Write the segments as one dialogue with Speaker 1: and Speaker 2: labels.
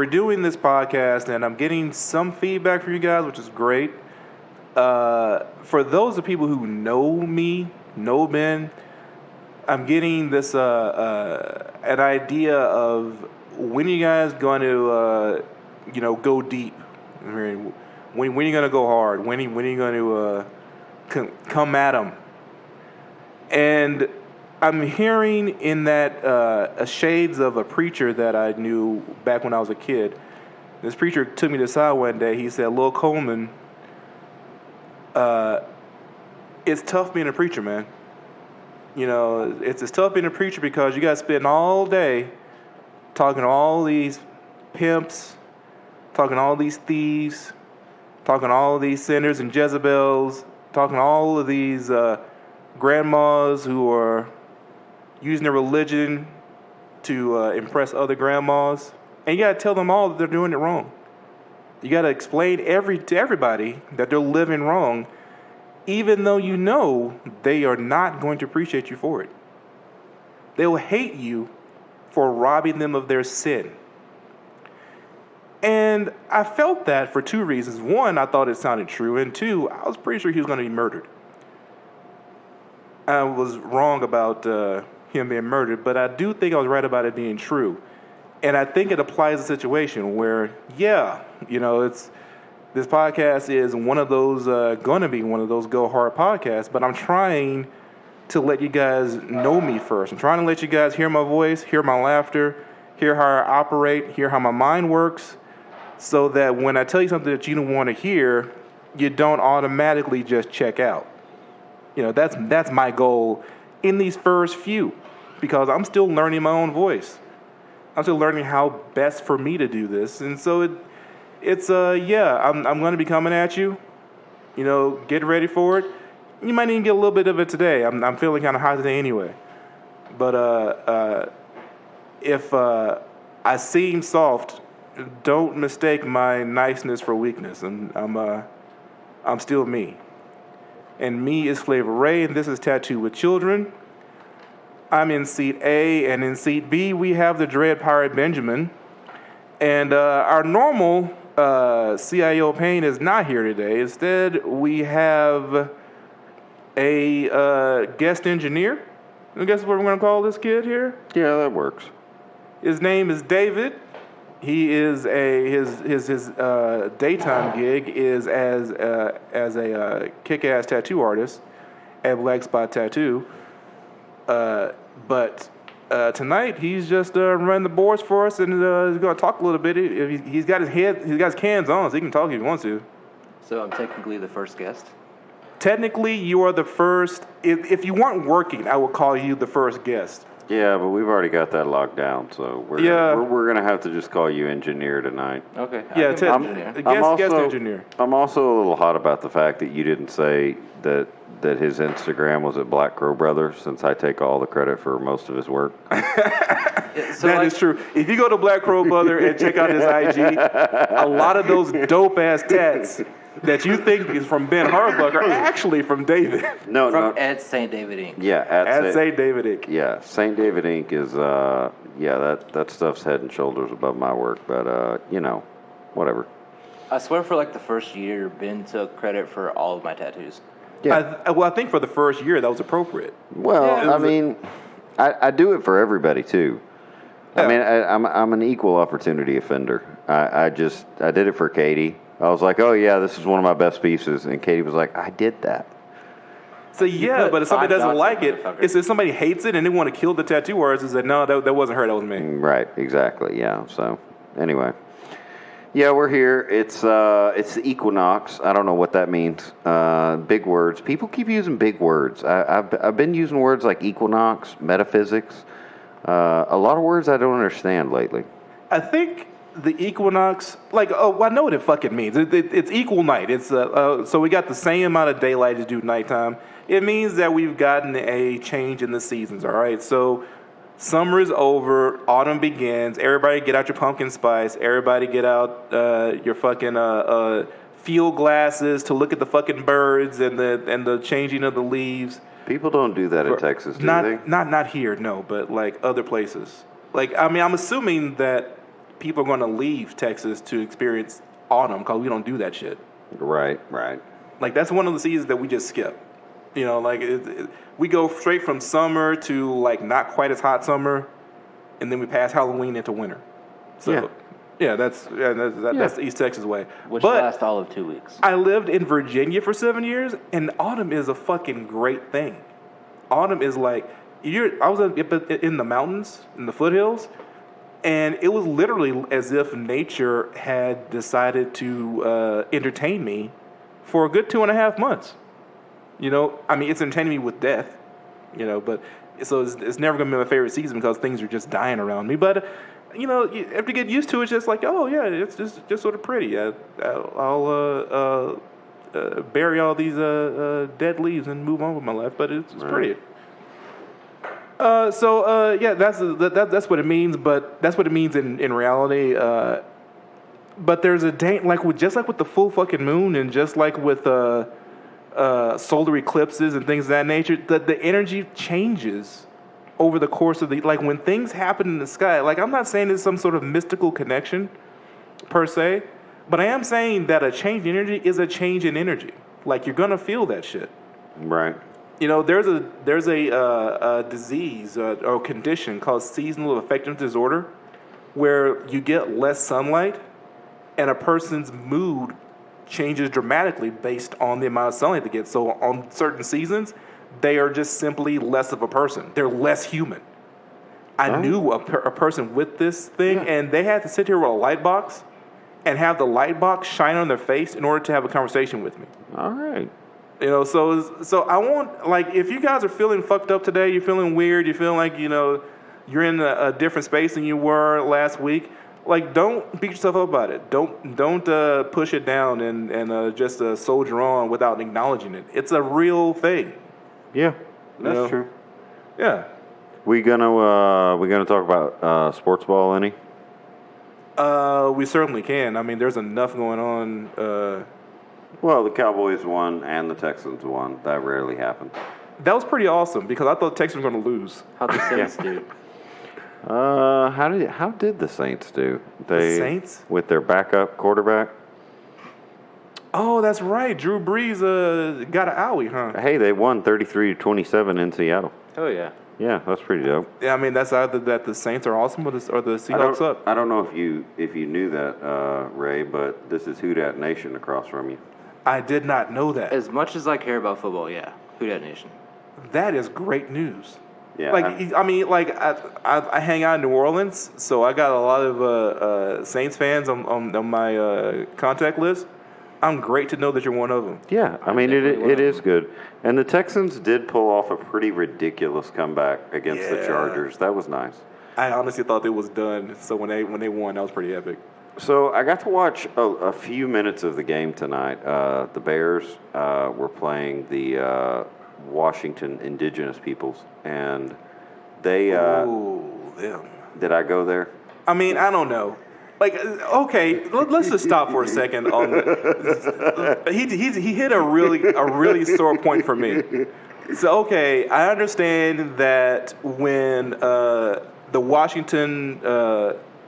Speaker 1: we're doing this podcast, and I'm getting some feedback from you guys, which is great. For those of people who know me, know Ben, I'm getting this an idea of when you guys going to go deep. I mean, when are you going to go hard? When are you going to come at them? And I'm hearing in that shades of a preacher that I knew back when I was a kid. This preacher took me to the side one day. He said, "Lil Coleman, it's tough being a preacher, man. You know, it's tough being a preacher because you got to spend all day talking to all these pimps, talking to all these thieves, talking to all these sinners and Jezebels, talking to all of these grandmas who are using their religion to impress other grandmas. And you got to tell them all that they're doing it wrong. You got to explain to everybody that they're living wrong, even though you know they are not going to appreciate you for it. They will hate you for robbing them of their sin." And I felt that for two reasons. One, I thought it sounded true. And two, I was pretty sure he was going to be murdered. I was wrong about him being murdered, but I do think I was right about it being true. And I think it applies to a situation where, this podcast is one of those, going to be one of those go hard podcasts, but I'm trying to let you guys know me first. I'm trying to let you guys hear my voice, hear my laughter, hear how I operate, hear how my mind works, so that when I tell you something that you don't want to hear, you don't automatically just check out. That's my goal in these first few, because I'm still learning my own voice. I'm still learning how best for me to do this. And so I'm going to be coming at you. Get ready for it. You might even get a little bit of it today. I'm feeling kind of hot today anyway. But if I seem soft, don't mistake my niceness for weakness. I'm still me. And me is Flavor Ray, and this is Tattoo with Children. I'm in seat A, and in seat B, we have the Dread Pirate Benjamin. And our normal CIOPayne is not here today. Instead, we have a guest engineer. I guess what we're going to call this kid here?
Speaker 2: Yeah, that works.
Speaker 1: His name is David. He is his daytime gig is as a kick-ass tattoo artist at Black Spot Tattoo. But tonight he's just running the boards for us, and he's going to talk a little bit. He's got his cans on, so he can talk if he wants to.
Speaker 3: So I'm technically the first guest?
Speaker 1: Technically, you are the first. If you weren't working, I would call you the first guest.
Speaker 2: Yeah, but we've already got that locked down, so we're going to have to just call you engineer tonight.
Speaker 3: Okay.
Speaker 1: Yeah, guest engineer.
Speaker 2: I'm also a little hot about the fact that you didn't say that his Instagram was at Black Crow Brothers, since I take all the credit for most of his work.
Speaker 1: That is true. If you go to Black Crow Brother and check out his IG, a lot of those dope-ass tats that you think is from Ben Harbuck are actually from David.
Speaker 2: No.
Speaker 3: At St. David Inc.
Speaker 2: Yeah,
Speaker 1: at St. David Inc.
Speaker 2: Yeah, St. David Inc. is, that stuff's head and shoulders above my work, but, whatever.
Speaker 3: I swear for like the first year, Ben took credit for all of my tattoos.
Speaker 2: Yeah.
Speaker 1: I think for the first year that was appropriate.
Speaker 2: Well, I do it for everybody too. Yeah. I mean, I'm an equal opportunity offender. I did it for Katie. I was like, oh yeah, this is one of my best pieces, and Katie was like, I did that.
Speaker 1: So yeah, but if somebody doesn't like it, if somebody hates it and they want to kill the tattoo artist, is that no, that wasn't her, that was me.
Speaker 2: Right, exactly, yeah. So anyway. Yeah, we're here. It's the equinox. I don't know what that means. Big words. People keep using big words. I've been using words like equinox, metaphysics. A lot of words I don't understand lately.
Speaker 1: I think the equinox, I know what it fucking means. It's equal night. It's so we got the same amount of daylight to do nighttime. It means that we've gotten a change in the seasons. All right, so. Summer is over, autumn begins, everybody get out your pumpkin spice, everybody get out your fucking field glasses to look at the fucking birds and the changing of the leaves.
Speaker 2: People don't do that in Texas, do they?
Speaker 1: Not here, no, but like other places. I'm assuming that people are going to leave Texas to experience autumn because we don't do that shit.
Speaker 2: Right.
Speaker 1: Like, that's one of the seasons that we just skip. You know, like, we go straight from summer to, like, not quite as hot summer, and then we pass Halloween into winter. So, that's the East Texas way.
Speaker 3: Which lasts all of 2 weeks.
Speaker 1: I lived in Virginia for 7 years, and autumn is a fucking great thing. Autumn is like, I was in the mountains, in the foothills, and it was literally as if nature had decided to entertain me for a good 2.5 months. You know, I mean, it's entertaining me with death, you know, but so it's never going to be my favorite season because things are just dying around me. But, you know, you have to get used to it. It's just like, oh, yeah, it's just sort of pretty. I'll bury all these dead leaves and move on with my life, but it's pretty. That's what it means, but that's what it means in reality. But there's a day, just like with the full fucking moon and just like with solar eclipses and things of that nature, the energy changes over the course of when things happen in the sky. Like, I'm not saying there's some sort of mystical connection per se, but I am saying that a change in energy is a change in energy. Like, you're gonna feel that shit.
Speaker 2: Right.
Speaker 1: You know, there's a disease or condition called seasonal affective disorder, where you get less sunlight, and a person's mood changes dramatically based on the amount of sunlight they get. So on certain seasons, they are just simply less of a person. They're less human. I knew a person with this thing, and they had to sit here with a light box and have the light box shine on their face in order to have a conversation with me.
Speaker 2: All right.
Speaker 1: You know, so I want, like, if you guys are feeling fucked up today, you're feeling weird, you feel like, you know, you're in a different space than you were last week, like, don't beat yourself up about it. Don't push it down and just soldier on without acknowledging it. It's a real thing.
Speaker 2: Yeah, that's true.
Speaker 1: Yeah.
Speaker 2: We gonna talk about sports ball any?
Speaker 1: We certainly can. I mean, there's enough going on.
Speaker 2: Well, the Cowboys won and the Texans won. That rarely happens.
Speaker 1: That was pretty awesome because I thought the Texans were going to lose.
Speaker 3: How'd the Saints do?
Speaker 2: How did the Saints do?
Speaker 1: The Saints?
Speaker 2: With their backup quarterback?
Speaker 1: Oh, that's right. Drew Brees got an owie, huh?
Speaker 2: Hey, they won 33-27 in Seattle.
Speaker 3: Oh, yeah.
Speaker 2: Yeah, that's pretty dope.
Speaker 1: Yeah, I mean, that's either that the Saints are awesome or the Seahawks up.
Speaker 2: I don't know if you knew that, Ray, but this is Who Dat Nation across from you.
Speaker 1: I did not know that.
Speaker 3: As much as I care about football, yeah. Who Dat Nation.
Speaker 1: That is great news.
Speaker 2: Yeah.
Speaker 1: I hang out in New Orleans, so I got a lot of Saints fans on my contact list. I'm great to know that you're one of them.
Speaker 2: Yeah, I mean, it is good. And the Texans did pull off a pretty ridiculous comeback against the Chargers. That was nice.
Speaker 1: I honestly thought it was done. So when they won, that was pretty epic.
Speaker 2: So I got to watch a few minutes of the game tonight. The Bears were playing the Washington Indigenous Peoples, and they.
Speaker 1: Them.
Speaker 2: Did I go there?
Speaker 1: I mean, I don't know. Like, okay, let's just stop for a second. He hit a really sore point for me. So, okay, I understand that when the Washington,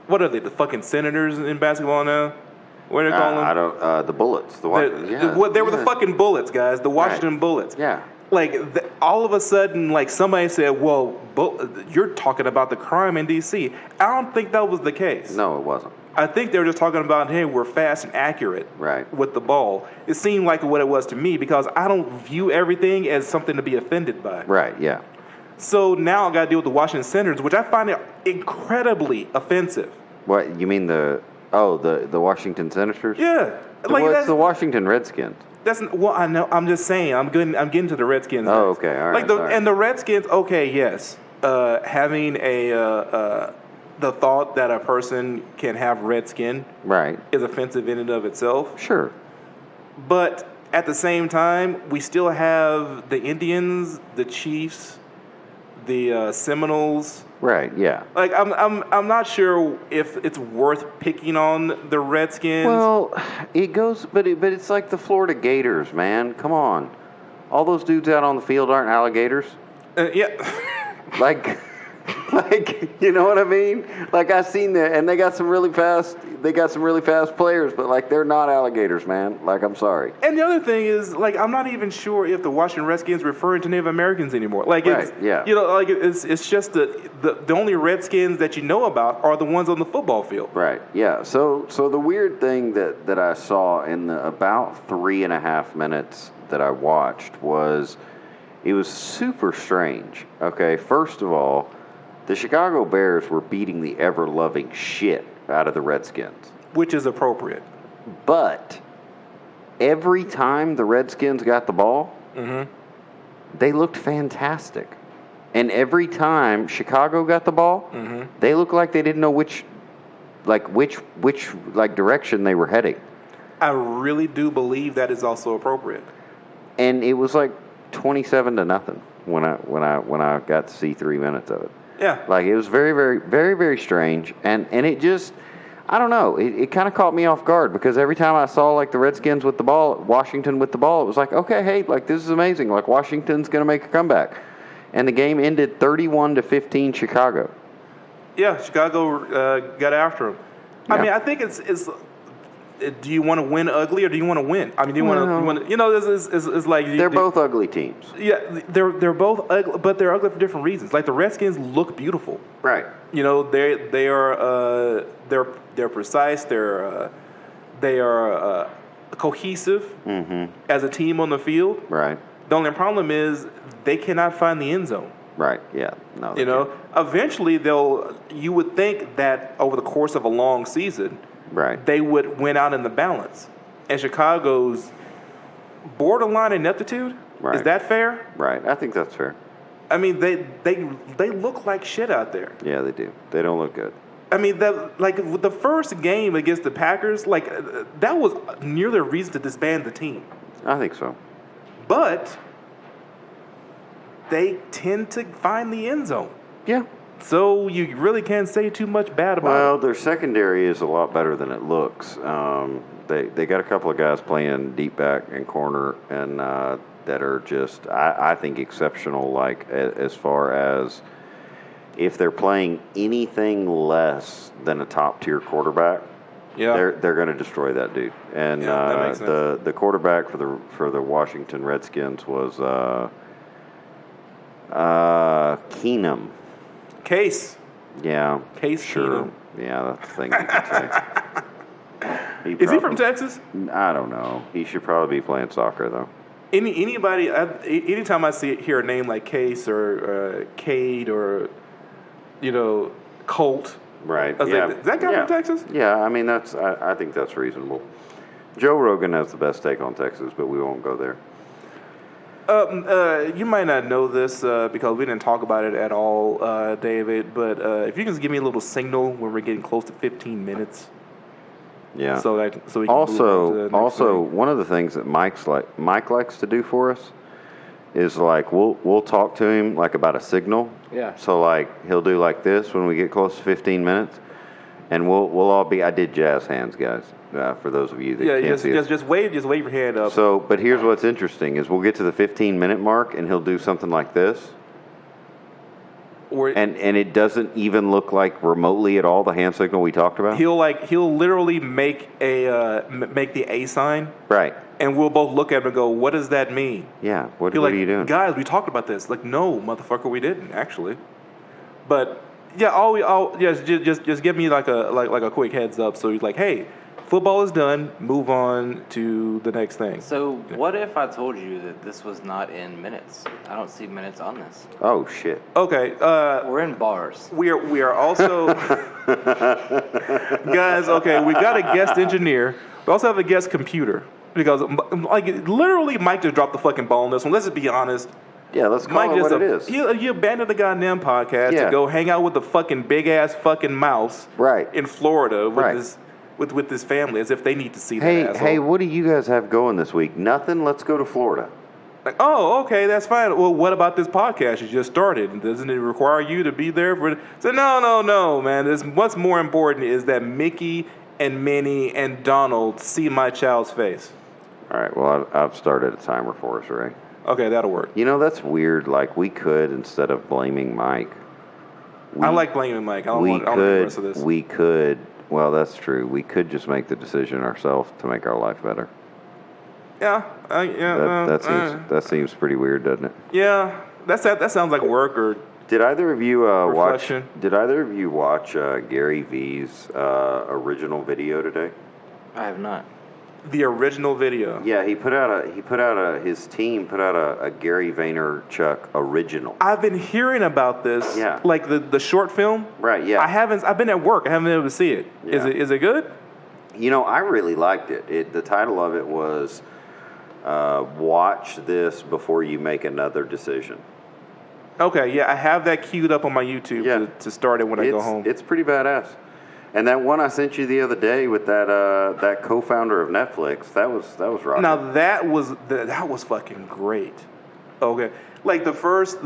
Speaker 1: what are they, the fucking Senators in basketball now? What are they calling them?
Speaker 2: I don't. The Bullets.
Speaker 1: They were the fucking Bullets, guys. The Washington Bullets.
Speaker 2: Yeah.
Speaker 1: Like, all of a sudden, like, somebody said, well, you're talking about the crime in D.C. I don't think that was the case.
Speaker 2: No, it wasn't.
Speaker 1: I think they were just talking about, hey, we're fast and accurate with the ball. It seemed like what it was to me because I don't view everything as something to be offended by.
Speaker 2: Right, yeah.
Speaker 1: So now I got to deal with the Washington Senators, which I find it incredibly offensive.
Speaker 2: What, you mean the Washington Senators?
Speaker 1: Yeah.
Speaker 2: Well, it's the Washington Redskins.
Speaker 1: I know. I'm just saying. I'm getting to the Redskins.
Speaker 2: Oh, okay. All right.
Speaker 1: And the Redskins. Okay, yes. Having the thought that a person can have red skin, is offensive in and of itself.
Speaker 2: Sure.
Speaker 1: But at the same time, we still have the Indians, the Chiefs, the Seminoles.
Speaker 2: Right. Yeah.
Speaker 1: Like I'm not sure if it's worth picking on the Redskins.
Speaker 2: Well, it goes, but it's like the Florida Gators, man. Come on, all those dudes out on the field aren't alligators.
Speaker 1: Yeah.
Speaker 2: Like, Like, you know what I mean? Like, I seen that, and they got some really fast players, but like, they're not alligators, man. Like, I'm sorry.
Speaker 1: And the other thing is, like, I'm not even sure if the Washington Redskins referring to Native Americans anymore. Like, it's,
Speaker 2: Right, yeah.
Speaker 1: you know, like it's just the only Redskins that you know about are the ones on the football field.
Speaker 2: Right. Yeah. So the weird thing that I saw in the about 3.5 minutes that I watched was, it was super strange. Okay. First of all, the Chicago Bears were beating the ever-loving shit out of the Redskins.
Speaker 1: Which is appropriate.
Speaker 2: But every time the Redskins got the ball, they looked fantastic. And every time Chicago got the ball, they looked like they didn't know which direction they were heading.
Speaker 1: I really do believe that is also appropriate.
Speaker 2: And it was like 27-0 when I got to see 3 minutes of it.
Speaker 1: Yeah.
Speaker 2: Like, it was very, very, very, very strange. And it just, I don't know, it kind of caught me off guard, because every time I saw, like, the Redskins with the ball, Washington with the ball, it was like, okay, hey, like, this is amazing. Like, Washington's going to make a comeback. And the game ended 31-15 Chicago.
Speaker 1: Yeah, Chicago got after him.
Speaker 2: Yeah.
Speaker 1: I mean, I think it's do you want to win ugly or do you want to win? I mean, do you want to, you know, this is like...
Speaker 2: They're both ugly teams.
Speaker 1: Yeah, they're both ugly, but they're ugly for different reasons. Like, the Redskins look beautiful.
Speaker 2: Right.
Speaker 1: You know, they are they're precise. They are cohesive as a team on the field.
Speaker 2: Right.
Speaker 1: The only problem is they cannot find the end zone.
Speaker 2: Right. Yeah. No.
Speaker 1: You know, eventually you would think that over the course of a long season,
Speaker 2: right,
Speaker 1: they would win out in the balance. And Chicago's borderline ineptitude,
Speaker 2: right,
Speaker 1: is that fair?
Speaker 2: Right. I think that's fair.
Speaker 1: I mean, they look like shit out there.
Speaker 2: Yeah, they do. They don't look good.
Speaker 1: I mean, with the first game against the Packers, like, that was nearly a reason to disband the team.
Speaker 2: I think so.
Speaker 1: But they tend to find the end zone.
Speaker 2: Yeah.
Speaker 1: So you really can't say too much bad about it.
Speaker 2: Well, their secondary is a lot better than it looks. They got a couple of guys playing deep back and corner, and that are just, I think, exceptional. Like, as far as if they're playing anything less than a top tier quarterback, they're going to destroy that dude. And
Speaker 1: that makes sense.
Speaker 2: the quarterback for the Washington Redskins was Keenum.
Speaker 1: Case.
Speaker 2: Yeah.
Speaker 1: Case
Speaker 2: sure.
Speaker 1: Keenum.
Speaker 2: Yeah, that's the thing you can say.
Speaker 1: Is he from Texas?
Speaker 2: I don't know. He should probably be playing soccer, though.
Speaker 1: Anybody, anytime I hear a name like Case or Cade or, you know, Colt.
Speaker 2: Right.
Speaker 1: I was like, is that guy from Texas?
Speaker 2: Yeah, I mean, I think that's reasonable. Joe Rogan has the best take on Texas, but we won't go there.
Speaker 1: You might not know this because we didn't talk about it at all, David. But if you can just give me a little signal when we're getting close to 15 minutes.
Speaker 2: Yeah.
Speaker 1: So we can
Speaker 2: also one of the things that Mike likes to do for us is, like, we'll talk to him, like, about a signal.
Speaker 3: Yeah.
Speaker 2: So, like, he'll do like this when we get close to 15 minutes, and we'll all be. I did jazz hands, guys. For those of you that can't see us.
Speaker 1: just wave your hand up.
Speaker 2: So, but here's what's interesting is we'll get to the 15-minute mark, and he'll do something like this. And it doesn't even look like remotely at all the hand signal we talked about.
Speaker 1: He'll literally make the A sign.
Speaker 2: Right.
Speaker 1: And we'll both look at him and go, "What does that mean?"
Speaker 2: Yeah. What are you doing,
Speaker 1: guys? We talked about this. Like, no, motherfucker, we didn't actually. But yeah, just give me like a quick heads up. So he's like, "Hey, football is done. Move on to the next thing."
Speaker 3: So what if I told you that this was not in minutes? I don't see minutes on this.
Speaker 2: Oh shit.
Speaker 1: Okay.
Speaker 3: We're in bars.
Speaker 1: We are also guys. Okay, we got a guest engineer. We also have a guest computer because, like, literally, Mike just dropped the fucking ball on this one. Let's just be honest.
Speaker 2: Yeah, let's call it what it is.
Speaker 1: He abandoned the goddamn podcast to go hang out with the fucking big ass fucking mouse in Florida with this family, as if they need to see that asshole.
Speaker 2: Hey, what do you guys have going this week? Nothing. Let's go to Florida.
Speaker 1: Like, oh, okay, that's fine. Well, what about this podcast you just started? Doesn't it require you to be there for it? So no, man. What's more important is that Mickey and Minnie and Donald see my child's face.
Speaker 2: All right. Well, I've started a timer for us, Ray.
Speaker 1: Okay, that'll work.
Speaker 2: You know, that's weird. Like, we could, instead of blaming Mike,
Speaker 1: I like blaming Mike. I don't want the rest of this.
Speaker 2: We could. Well, that's true. We could just make the decision ourselves to make our life better.
Speaker 1: Yeah.
Speaker 2: That seems pretty weird, doesn't it?
Speaker 1: Yeah. That sounds like work or.
Speaker 2: Did either of you watch?
Speaker 1: Reflection.
Speaker 2: Did either of you watch Gary V's original video today?
Speaker 3: I have not.
Speaker 1: The original video.
Speaker 2: Yeah, his team put out a Gary Vaynerchuk original.
Speaker 1: I've been hearing about this.
Speaker 2: Yeah.
Speaker 1: Like the short film.
Speaker 2: Right. Yeah.
Speaker 1: I've been at work. I haven't been able to see it.
Speaker 2: Yeah.
Speaker 1: Is it good?
Speaker 2: You know, I really liked it. The title of it was "Watch This Before You Make Another Decision."
Speaker 1: Okay. Yeah, I have that queued up on my YouTube to start it when I go home.
Speaker 2: It's pretty badass. And that one I sent you the other day with that co-founder of Netflix, that was right.
Speaker 1: Now that was fucking great. Okay, like the first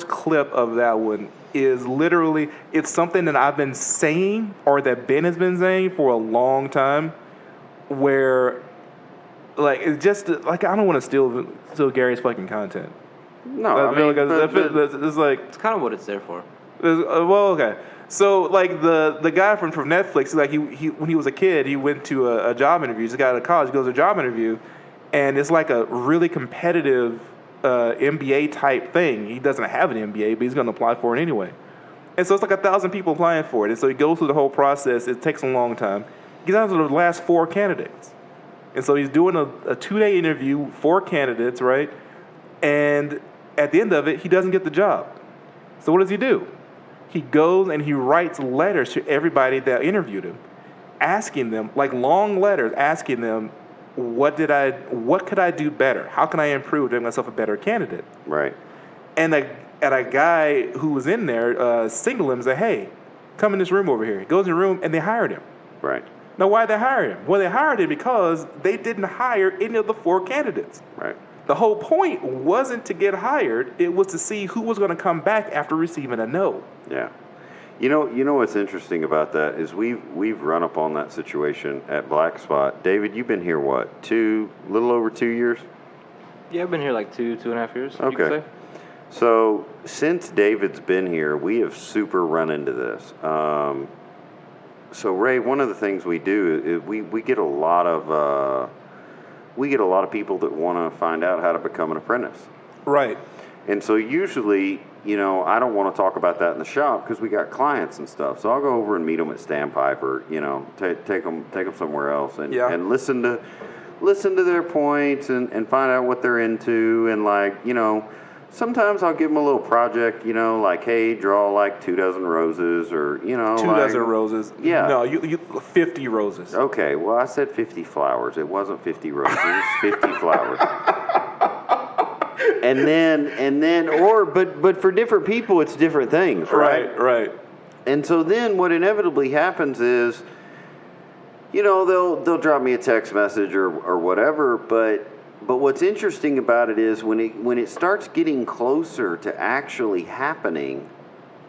Speaker 1: clip of that one is literally, it's something that I've been saying or that Ben has been saying for a long time, where like it's just like I don't want to steal Gary's fucking content.
Speaker 2: No,
Speaker 1: it's like
Speaker 3: It's kind of what it's there for.
Speaker 1: well, okay. So, like, the guy from Netflix, like, he when he was a kid, he went to a job interview. He's a guy out of college. He goes to a job interview, and it's like a really competitive MBA type thing. He doesn't have an MBA, but he's going to apply for it anyway. And so it's like 1,000 people applying for it. And so he goes through the whole process. It takes a long time. He gets down to the last 4 candidates. And so he's doing a 2-day interview, 4 candidates, right? And at the end of it, he doesn't get the job. So what does he do? He goes and he writes letters to everybody that interviewed him, asking them, like long letters, asking them, what could I do better? How can I improve to make myself a better candidate?
Speaker 2: Right.
Speaker 1: And a guy who was in there signaled him and said, hey, come in this room over here. He goes in the room and they hired him.
Speaker 2: Right.
Speaker 1: Now, why did they hire him? Well, they hired him because they didn't hire any of the 4 candidates.
Speaker 2: Right.
Speaker 1: The whole point wasn't to get hired. It was to see who was going to come back after receiving a no.
Speaker 2: Yeah. You know what's interesting about that is we've run up on that situation at Black Spot. David, you've been here what? Little over 2 years?
Speaker 3: Yeah, I've been here like 2.5 years.
Speaker 2: Okay.
Speaker 3: You could say.
Speaker 2: So since David's been here, we have super run into this. So Ray, one of the things we do is we get a lot of people that want to find out how to become an apprentice.
Speaker 1: Right.
Speaker 2: And so usually, I don't want to talk about that in the shop because we got clients and stuff. So I'll go over and meet them at Standpipe, take them somewhere else and listen to their points and find out what they're into. And sometimes I'll give them a little project, like, hey, draw like 2 dozen roses or, 2
Speaker 1: dozen roses.
Speaker 2: Yeah.
Speaker 1: No, you 50 roses.
Speaker 2: Okay. Well, I said 50 flowers. It wasn't 50 roses. It was 50 flowers. But for different people, it's different things, right?
Speaker 1: Right.
Speaker 2: And so then what inevitably happens is, they'll drop me a text message or whatever, but what's interesting about it is when it starts getting closer to actually happening,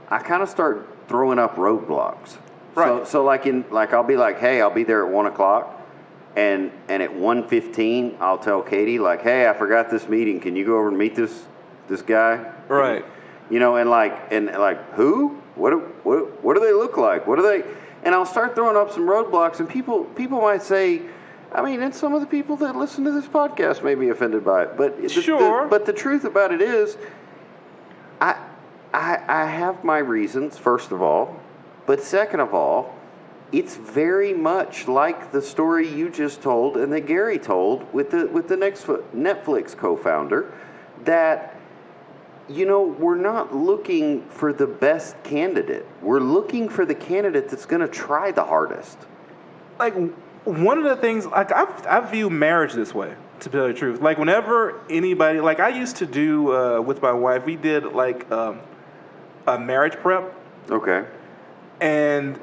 Speaker 2: I kind of start throwing up roadblocks.
Speaker 1: Right.
Speaker 2: So I'll be like, hey, I'll be there at 1:00. And at 1:15, I'll tell Katie, like, hey, I forgot this meeting. Can you go over and meet this guy?
Speaker 1: Right.
Speaker 2: And who? What do they look like? What are they? And I'll start throwing up some roadblocks, and people might say, and some of the people that listen to this podcast may be offended by it. But but the truth about it is, I have my reasons, first of all, but second of all, it's very much like the story you just told and that Gary told with the next Netflix co-founder, that we're not looking for the best candidate. We're looking for the candidate that's going to try the hardest.
Speaker 1: Like, one of the things, like, I view marriage this way, to tell you the truth. Like, whenever anybody, like, I used to do with my wife, we did like a marriage prep.
Speaker 2: Okay.
Speaker 1: And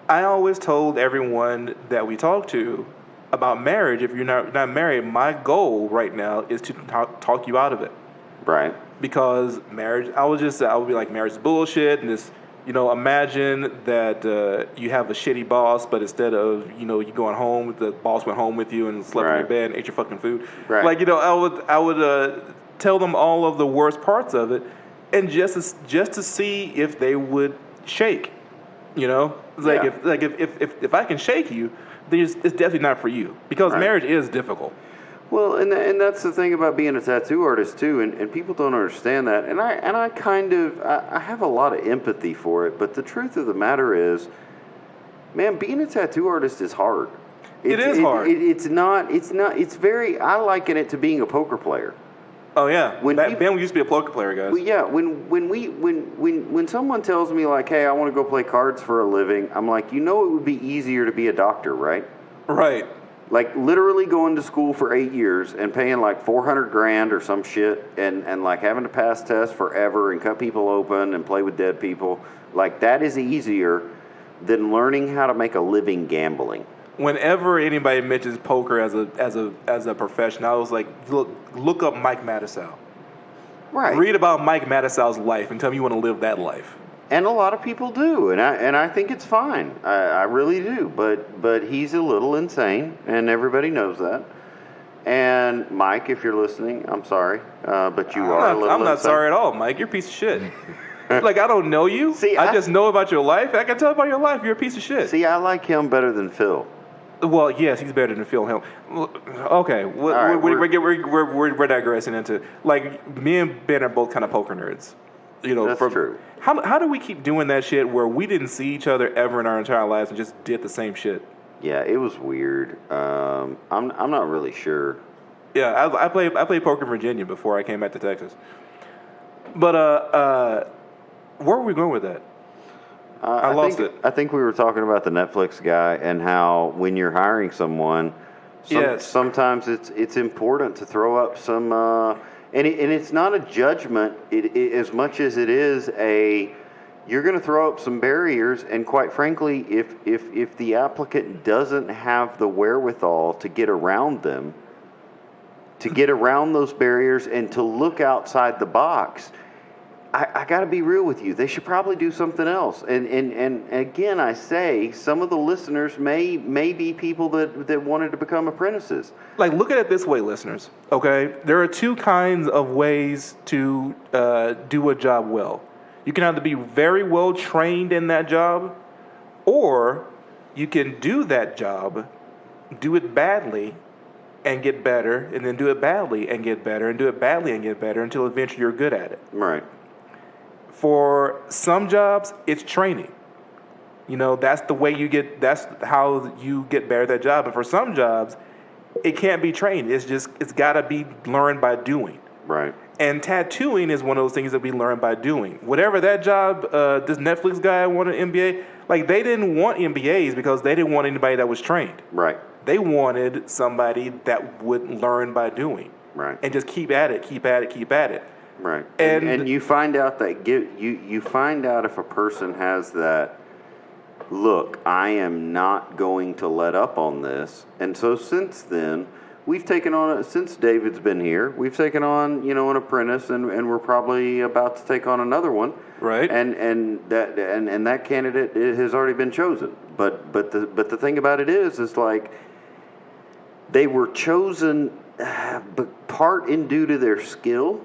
Speaker 1: I always told everyone that we talked to about marriage, if you're not married, my goal right now is to talk you out of it.
Speaker 2: Right.
Speaker 1: Because marriage, I would be like, marriage is bullshit, and this, imagine that you have a shitty boss, but instead of, you going home, the boss went home with you and slept in your bed and ate your fucking food.
Speaker 2: Right.
Speaker 1: Like, I would tell them all of the worst parts of it, and just to see if they would shake. You know, it's like if I can shake you, then it's definitely not for you because marriage is difficult.
Speaker 2: Well, and that's the thing about being a tattoo artist too, and people don't understand that. And I kind of I have a lot of empathy for it, but the truth of the matter is, man, being a tattoo artist is hard.
Speaker 1: It is hard.
Speaker 2: It's not. It's very. I liken it to being a poker player.
Speaker 1: Oh yeah, Ben used to be a poker player, guys.
Speaker 2: Well, yeah, when someone tells me like, hey, I want to go play cards for a living, I'm like, it would be easier to be a doctor, right?
Speaker 1: Right.
Speaker 2: Like literally going to school for 8 years and paying like $400,000 or some shit, and like having to pass tests forever and cut people open and play with dead people. Like that is easier than learning how to make a living gambling.
Speaker 1: Whenever anybody mentions poker as a profession, I was like, look up Mike Mattisau.
Speaker 2: Right.
Speaker 1: Read about Mike Mattisau's life and tell me you want to live that life.
Speaker 2: And a lot of people do, and I think it's fine. I really do. But he's a little insane, and everybody knows that. And Mike, if you're listening, I'm sorry, but you are a little insane.
Speaker 1: I'm not sorry at all, Mike. You're a piece of shit. Like, I don't know you.
Speaker 2: See,
Speaker 1: I just know about your life. I can tell about your life. You're a piece of shit.
Speaker 2: See, I like him better than Phil.
Speaker 1: Well, yes, he's better than Phil Hill. Okay, we're digressing into, like, me and Ben are both kind of poker nerds. You know,
Speaker 2: that's true.
Speaker 1: How do we keep doing that shit where we didn't see each other ever in our entire lives and just did the same shit?
Speaker 2: Yeah, it was weird. I'm not really sure.
Speaker 1: Yeah, I played poker in Virginia before I came back to Texas. But where were we going with that? I lost it.
Speaker 2: I think we were talking about the Netflix guy and how when you're hiring someone, sometimes it's important to throw up some, and it's not a judgment as much as it is you're going to throw up some barriers, and quite frankly, if the applicant doesn't have the wherewithal to get around them, to get around those barriers and to look outside the box, I got to be real with you. They should probably do something else. And again, I say some of the listeners may be people that wanted to become apprentices.
Speaker 1: Like, look at it this way, listeners. Okay, there are two kinds of ways to do a job well. You can either be very well trained in that job, or you can do that job, do it badly, and get better, and then do it badly and get better, and do it badly and get better until eventually you're good at it.
Speaker 2: Right.
Speaker 1: For some jobs, it's training. You know, that's how you get better at that job. And for some jobs, it can't be trained. It's got to be learned by doing.
Speaker 2: Right.
Speaker 1: And tattooing is one of those things that we learn by doing. Whatever that job, this Netflix guy wanted an MBA, like they didn't want MBAs because they didn't want anybody that was trained.
Speaker 2: Right.
Speaker 1: They wanted somebody that would learn by doing.
Speaker 2: Right.
Speaker 1: And just keep at it, keep at it, keep at it.
Speaker 2: Right. And you find out that you find out if a person has that, look, I am not going to let up on this. And so since then, we've taken on, since David's been here, we've taken on, an apprentice, and we're probably about to take on another one.
Speaker 1: Right.
Speaker 2: And that candidate has already been chosen. But the thing about it is like they were chosen part in due to their skill.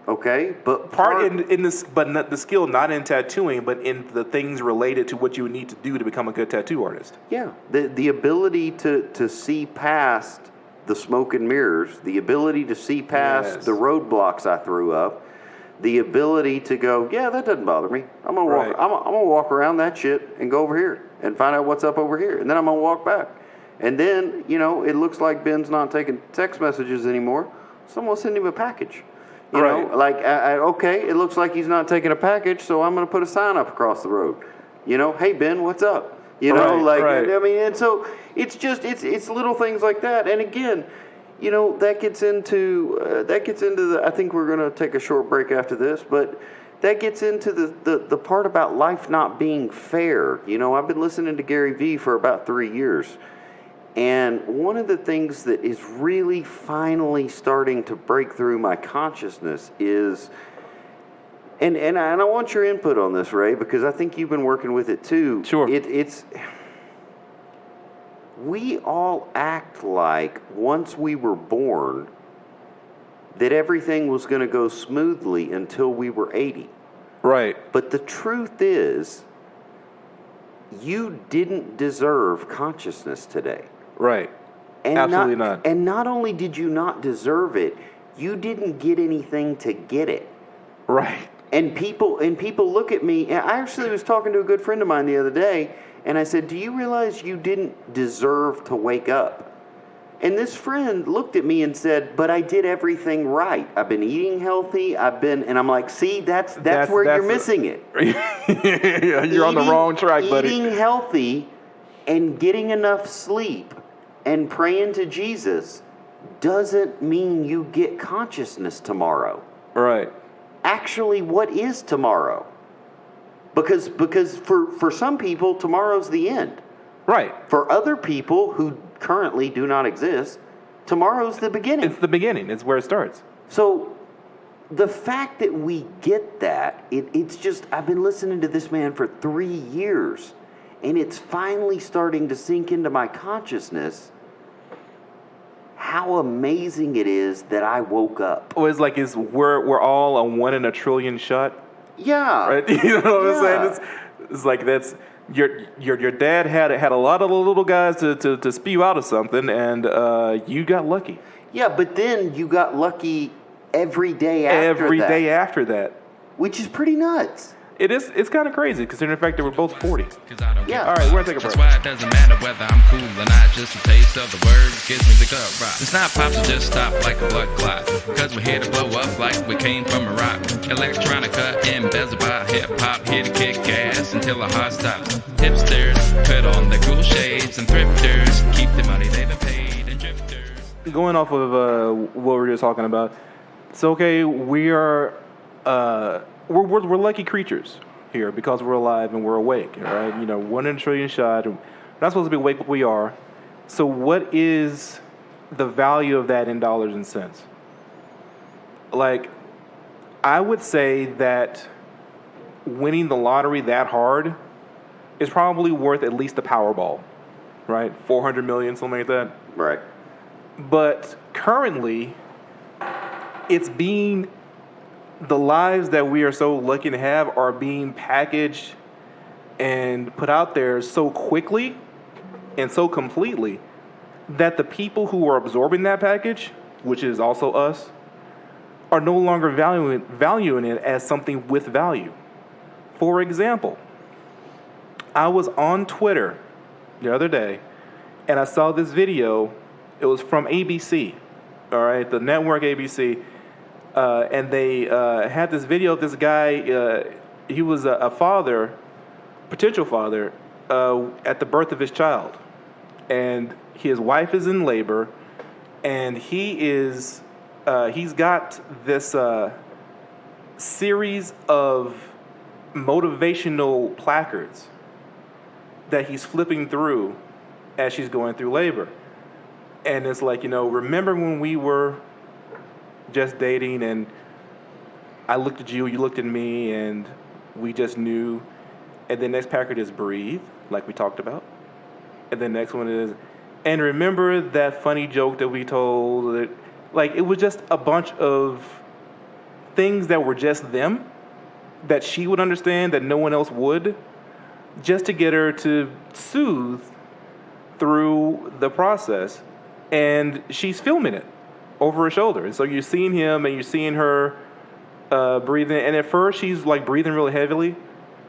Speaker 2: Okay, but
Speaker 1: part in this, but not the skill, not in tattooing, but in the things related to what you would need to do to become a good tattoo artist.
Speaker 2: Yeah, the ability to see past the smoke and mirrors, the ability to see past the roadblocks I threw up, the ability to go, yeah, that doesn't bother me. I'm gonna walk. I'm gonna walk around that shit and go over here and find out what's up over here, and then I'm gonna walk back, and then it looks like Ben's not taking text messages anymore. Someone send him a package. You know, like, okay, it looks like he's not taking a package, so I'm going to put a sign up across the road. Hey, Ben, what's up? I mean, and so it's just, it's little things like that. And again, that gets into I think we're going to take a short break after this, but that gets into the part about life not being fair. I've been listening to Gary Vee for about 3 years. And one of the things that is really finally starting to break through my consciousness is, and I want your input on this, Ray, because I think you've been working with it too.
Speaker 1: Sure.
Speaker 2: It's we all act like once we were born that everything was going to go smoothly until we were 80.
Speaker 1: Right.
Speaker 2: But the truth is you didn't deserve consciousness today.
Speaker 1: Right.
Speaker 2: And
Speaker 1: Absolutely not.
Speaker 2: And not only did you not deserve it, you didn't get anything to get it.
Speaker 1: Right.
Speaker 2: And people look at me. And I actually was talking to a good friend of mine the other day, and I said, "Do you realize you didn't deserve to wake up?" And this friend looked at me and said, "But I did everything right. I've been eating healthy. And I'm like, see, that's where you're missing it.
Speaker 1: You're on the wrong track, buddy.
Speaker 2: Eating healthy and getting enough sleep and praying to Jesus doesn't mean you get consciousness tomorrow.
Speaker 1: Right.
Speaker 2: Actually, what is tomorrow? Because for some people, tomorrow's the end.
Speaker 1: Right.
Speaker 2: For other people who currently do not exist, tomorrow's the beginning.
Speaker 1: It's the beginning. It's where it starts.
Speaker 2: So the fact that we get that, it's just, I've been listening to this man for 3 years, and it's finally starting to sink into my consciousness how amazing it is that I woke up.
Speaker 1: Oh, it's like we're all a 1 in a trillion shot.
Speaker 2: Yeah.
Speaker 1: Right? You know what I'm saying? It's like that's your dad had a lot of the little guys to spew out of something, and you got lucky.
Speaker 2: Yeah, but then you got lucky every day after that. Which is pretty nuts.
Speaker 1: It's kind of crazy considering the fact that we're both 40.
Speaker 2: Yeah.
Speaker 1: All right, we're going to take a break.
Speaker 4: That's why it doesn't matter whether I'm cool or not. Just a taste of the words gives me the gut rock. It's not pops, it just stop like a blood clot. Cause we're here to blow up like we came from a rock. Electronica embezzled by hip-hop. Here to kick ass until the heart stops. Hipsters put on the cool shades, and thrifters keep the money they've been paid, and drifters.
Speaker 1: Going off of what we were just talking about, it's okay, we're lucky creatures here because we're alive and we're awake, right? 1 in a trillion shot. We're not supposed to be awake, but we are. So what is the value of that in dollars and cents? Like, I would say that winning the lottery that hard is probably worth at least the Powerball, right? 400 million, something like that.
Speaker 2: Right.
Speaker 1: But currently, the lives that we are so lucky to have are being packaged and put out there so quickly and so completely that the people who are absorbing that package, which is also us, are no longer valuing it as something with value. For example, I was on Twitter the other day and I saw this video. It was from ABC, all right, the network ABC. And they had this video of this guy. He was a father, potential father, at the birth of his child. And his wife is in labor. And he's got this series of motivational placards that he's flipping through as she's going through labor. And it's like, remember when we were just dating and I looked at you looked at me, and we just knew. And the next package is breathe, like we talked about. And the next one is, and remember that funny joke that we told. That, like, it was just a bunch of things that were just them, that she would understand, that no one else would, just to get her to soothe through the process. And she's filming it over her shoulder. And so you're seeing him and you're seeing her breathing. And at first she's like breathing really heavily.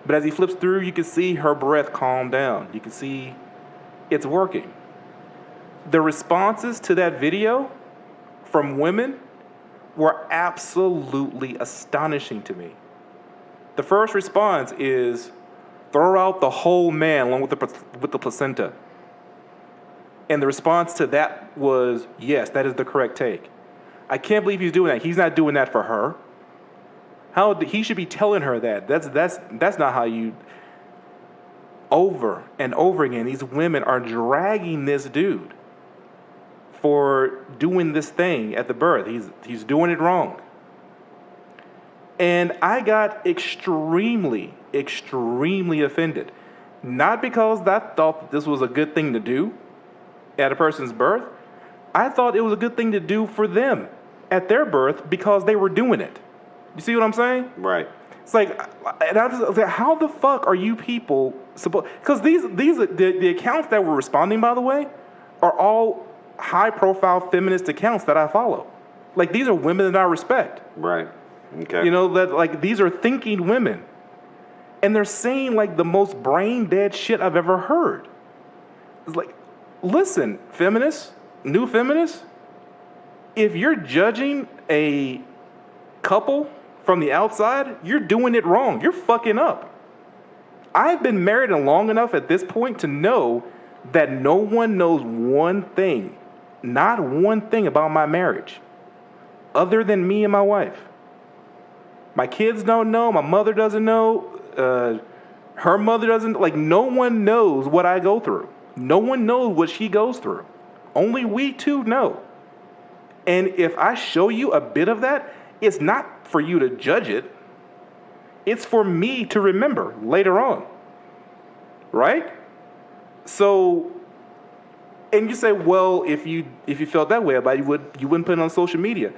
Speaker 1: But as he flips through, you can see her breath calm down. You can see it's working. The responses to that video from women were absolutely astonishing to me. The first response is, throw out the whole man along with the placenta. And the response to that was, yes, that is the correct take. I can't believe he's doing that. He's not doing that for her. He should be telling her that. That's not how you. Over and over again, these women are dragging this dude for doing this thing at the birth. He's doing it wrong. And I got extremely, extremely offended. Not because I thought this was a good thing to do at a person's birth. I thought it was a good thing to do for them at their birth because they were doing it. You see what I'm saying?
Speaker 2: Right.
Speaker 1: It's like, and I was like, how the fuck are you people supposed? Because the accounts that were responding, by the way, are all high-profile feminist accounts that I follow. Like, these are women that I respect.
Speaker 2: Right. Okay.
Speaker 1: You know, that like these are thinking women, and they're saying like the most brain-dead shit I've ever heard. It's like, listen, feminists, new feminists, if you're judging a couple from the outside, you're doing it wrong. You're fucking up. I've been married long enough at this point to know that no one knows one thing, not one thing about my marriage, other than me and my wife. My kids don't know. My mother doesn't know. Her mother doesn't. Like, no one knows what I go through. No one knows what she goes through. Only we two know. And if I show you a bit of that, it's not for you to judge it. It's for me to remember later on. Right? So, and you say, well, if you felt that way about it, you wouldn't put it on social media.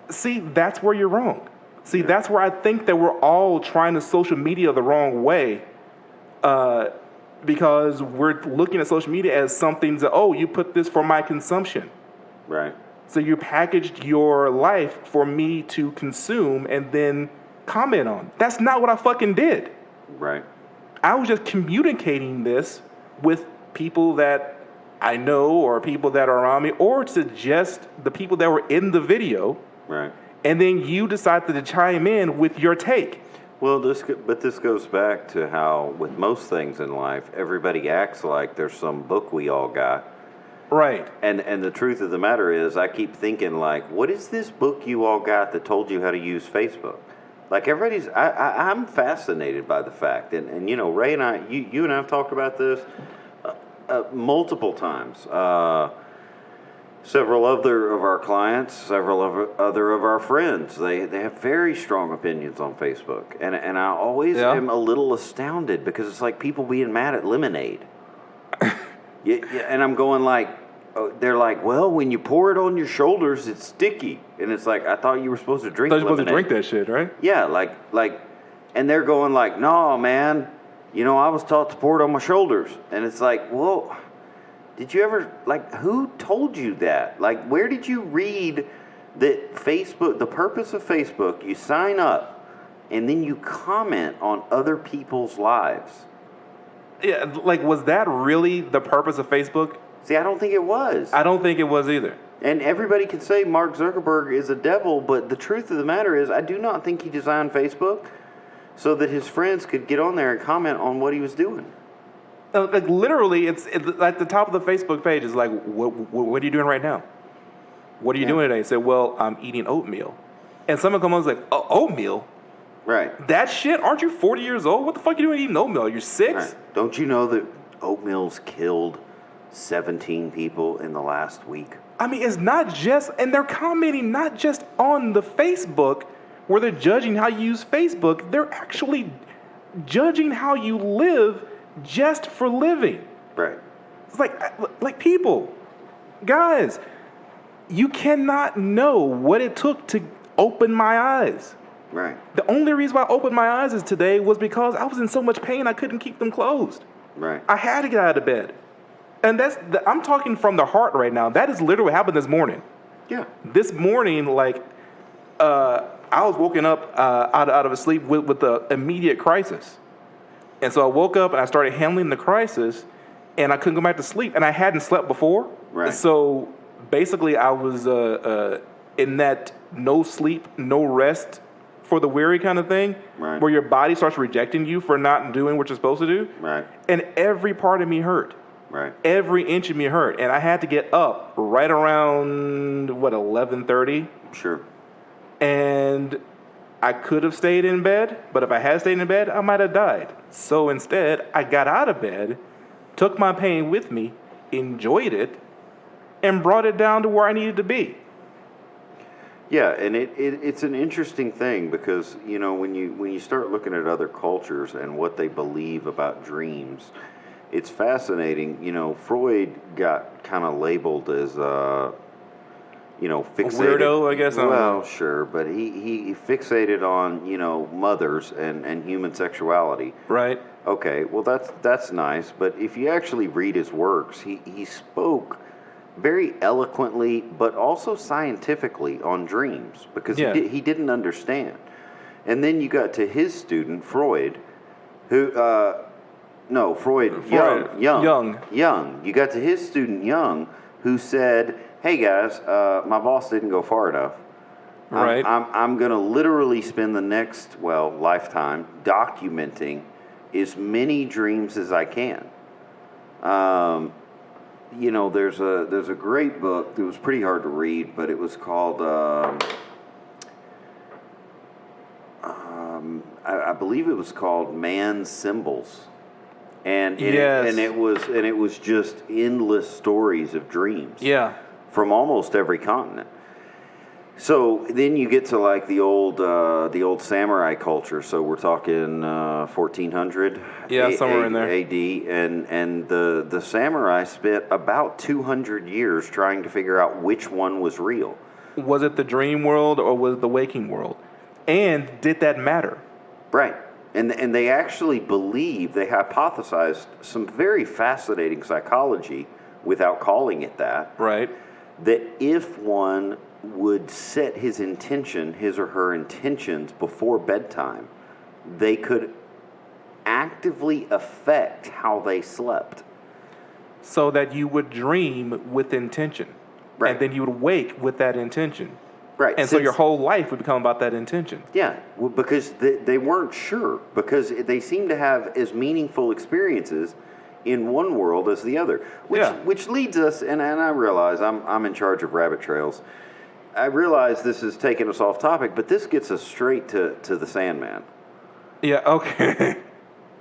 Speaker 1: See, that's where you're wrong. See, that's where I think that we're all trying to social media the wrong way, because we're looking at social media as something that, oh, you put this for my consumption.
Speaker 2: Right.
Speaker 1: So you packaged your life for me to consume and then comment on. That's not what I fucking did.
Speaker 2: Right.
Speaker 1: I was just communicating this with people that I know or people that are around me, or to just the people that were in the video.
Speaker 2: Right.
Speaker 1: And then you decided to chime in with your take.
Speaker 2: Well, this goes back to how, with most things in life, everybody acts like there's some book we all got.
Speaker 1: Right.
Speaker 2: And the truth of the matter is, I keep thinking, like, what is this book you all got that told you how to use Facebook? Like, I'm fascinated by the fact, and you know, Ray and I, you and I have talked about this multiple times. Several other of our clients, several other of our friends, they have very strong opinions on Facebook. And I always am a little astounded, because it's like people being mad at lemonade. And I'm going like, they're like, well, when you pour it on your shoulders, it's sticky. And it's like, I thought you were supposed to drink lemonade.
Speaker 1: You're supposed to drink that shit, right?
Speaker 2: Yeah, like, and they're going like, no, man, you know, I was taught to pour it on my shoulders. And it's like, well, did you ever, like, who told you that? Like, where did you read that Facebook, the purpose of Facebook, you sign up and then you comment on other people's lives?
Speaker 1: Yeah, like, was that really the purpose of Facebook?
Speaker 2: See, I don't think it was.
Speaker 1: I don't think it was either.
Speaker 2: And everybody can say Mark Zuckerberg is a devil, but the truth of the matter is, I do not think he designed Facebook so that his friends could get on there and comment on what he was doing.
Speaker 1: Like, literally, it's at the top of the Facebook page. It's like, what are you doing right now? What are you doing today? Say, well, I'm eating oatmeal. And someone comes on and is like, oh, oatmeal?
Speaker 2: Right.
Speaker 1: That shit? Aren't you 40 years old? What the fuck are you doing eating oatmeal? You're 6?
Speaker 2: Right. Don't you know that oatmeal's killed 17 people in the last week?
Speaker 1: I mean, it's not just, and they're commenting not just on the Facebook where they're judging how you use Facebook. They're actually judging how you live just for living.
Speaker 2: Right.
Speaker 1: It's like people, guys, you cannot know what it took to open my eyes.
Speaker 2: Right.
Speaker 1: The only reason why I opened my eyes today was because I was in so much pain I couldn't keep them closed.
Speaker 2: Right.
Speaker 1: I had to get out of bed. And I'm talking from the heart right now. That is literally what happened this morning.
Speaker 2: Yeah.
Speaker 1: This morning, like, I was woken up out of a sleep with the immediate crisis. And so I woke up and I started handling the crisis, and I couldn't go back to sleep. And I hadn't slept before.
Speaker 2: Right.
Speaker 1: So basically I was in that no sleep, no rest for the weary kind of thing,
Speaker 2: right,
Speaker 1: where your body starts rejecting you for not doing what you're supposed to do.
Speaker 2: Right.
Speaker 1: And every part of me hurt.
Speaker 2: Right.
Speaker 1: Every inch of me hurt. And I had to get up right around, 11:30?
Speaker 2: Sure.
Speaker 1: And I could have stayed in bed, but if I had stayed in bed, I might have died. So instead, I got out of bed, took my pain with me, enjoyed it, and brought it down to where I needed to be.
Speaker 2: Yeah, and it's an interesting thing because, you know, when you start looking at other cultures and what they believe about dreams, it's fascinating. You know, Freud got kind of labeled as fixated.
Speaker 1: weirdo, I guess. I don't
Speaker 2: Well,
Speaker 1: know.
Speaker 2: sure, but he fixated on mothers and human sexuality.
Speaker 1: Right.
Speaker 2: Okay, well that's nice, but if you actually read his works, he spoke very eloquently, but also scientifically on dreams because
Speaker 1: Yeah.
Speaker 2: he didn't understand. And then you got to his student Freud, who Freud. Young. You got to his student Young, who said, "Hey guys, my boss didn't go far enough.
Speaker 1: Right.
Speaker 2: I'm going to literally spend the next lifetime documenting as many dreams as I can." There's a great book that was pretty hard to read, but it was called I believe it was called Man's Symbols, and it was just endless stories of dreams.
Speaker 1: Yeah.
Speaker 2: From almost every continent. So then you get to like the old samurai culture. So we're talking 1400.
Speaker 1: Yeah, somewhere in there.
Speaker 2: AD, and the samurai spent about 200 years trying to figure out which one was real.
Speaker 1: Was it the dream world or was it the waking world? And did that matter?
Speaker 2: Right. And they actually they hypothesized some very fascinating psychology without calling it that.
Speaker 1: Right.
Speaker 2: That if one would set his or her intentions before bedtime, they could actively affect how they slept.
Speaker 1: So that you would dream with intention.
Speaker 2: Right.
Speaker 1: And then you would wake with that intention.
Speaker 2: Right.
Speaker 1: And so your whole life would become about that intention.
Speaker 2: Yeah, well, because they weren't sure, because they seem to have as meaningful experiences in one world as the other, which leads us, and I realize I'm in charge of rabbit trails. I realize this is taking us off topic, but this gets us straight to the Sandman.
Speaker 1: Yeah, okay.